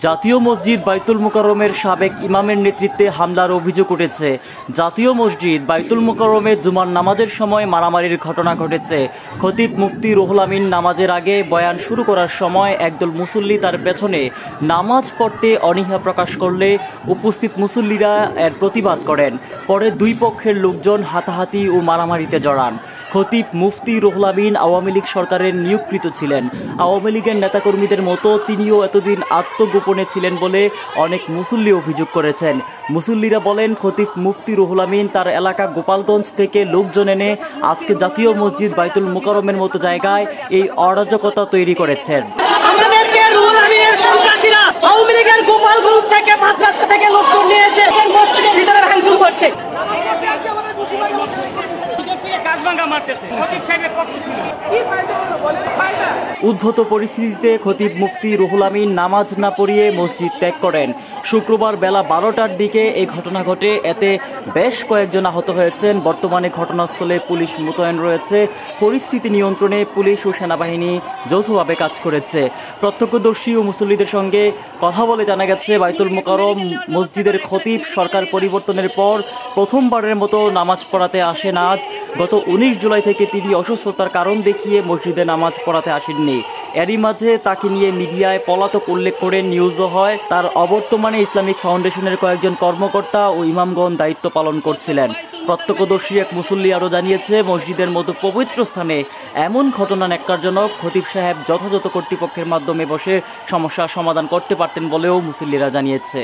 জাতীয় মসজিদ বাইতুল মোকাররমের সাবেক ইমামের নেতৃত্বে হামলার অভিযোগ উঠেছে। জাতীয় মসজিদ বাইতুল মোকাররমে জুমার নামাজের সময় মারামারির ঘটনা ঘটেছে। খতিব মুফতি রুহুল আমিন নামাজের আগে বয়ান শুরু করার সময় একদল মুসল্লি তার পেছনে নামাজ পড়তে অনীহা প্রকাশ করলে উপস্থিত মুসল্লিরা এর প্রতিবাদ করেন। পরে দুই পক্ষের লোকজন হাতাহাতি ও মারামারিতে জড়ান। খতিব মুফতি রুহুল আমিন আওয়ামী লীগ সরকারের নিয়োগকৃত ছিলেন। আওয়ামী লীগের নেতাকর্মীদের মতো তিনিও এতদিন আত্মগোপনে ছিলেন বলে অনেক মুসল্লি অভিযোগ করেছেন। মুসল্লিরা বলেন, খতিব মুফতি রুহুল আমিন তার এলাকা গোপালগঞ্জ থেকে লোকজন এনে আজকে জাতীয় মসজিদ বাইতুল মোকাররমের মতো জায়গায় এই অরাজকতা তৈরি করেছেন। আমাদেরকে রুহুল আমিনের সন্ত্রাসীরা আওয়ামী লীগের গোপালগঞ্জ থেকে মাদ্রাসা থেকে লোকজন নিয়ে এসে মসজিদের ভিতরে ভাঙচুর করছে। উদ্ভূত পরিস্থিতিতে খতিব মুফতি রুহুল আমিন নামাজ না পড়িয়ে মসজিদ ত্যাগ করেন। শুক্রবার বেলা 12টার দিকে এই ঘটনা ঘটে। এতে বেশ কয়েকজন আহত হয়েছেন। বর্তমানে ঘটনাস্থলে পুলিশ মোতায়েন রয়েছে। পরিস্থিতি নিয়ন্ত্রণে পুলিশ ও সেনাবাহিনী যৌথভাবে কাজ করেছে। প্রত্যক্ষদর্শী ও মুসল্লিদের সঙ্গে কথা বলে জানা গেছে, বাইতুল মোকাররম মসজিদের খতিব সরকার পরিবর্তনের পর প্রথমবারের মতো নামাজ পড়াতে আসেন আজ। গত 19 জুলাই থেকে তিনি অসুস্থতার কারণ দেখিয়ে মসজিদে নামাজ পড়াতে আসেননি। এরই মাঝে তাকে নিয়ে মিডিয়ায় পলাতক উল্লেখ করে নিউজও হয়। তার অবর্তমানে ইসলামিক ফাউন্ডেশনের কয়েকজন কর্মকর্তা ও ইমামগণ দায়িত্ব পালন করছিলেন। প্রত্যক্ষদর্শী এক মুসল্লি আরও জানিয়েছে, মসজিদের মতো পবিত্র স্থানে এমন ঘটনা ন্যাক্কারজনক। খতিব সাহেব যথাযথ কর্তৃপক্ষের মাধ্যমে বসে সমস্যার সমাধান করতে পারতেন বলেও মুসল্লিরা জানিয়েছে।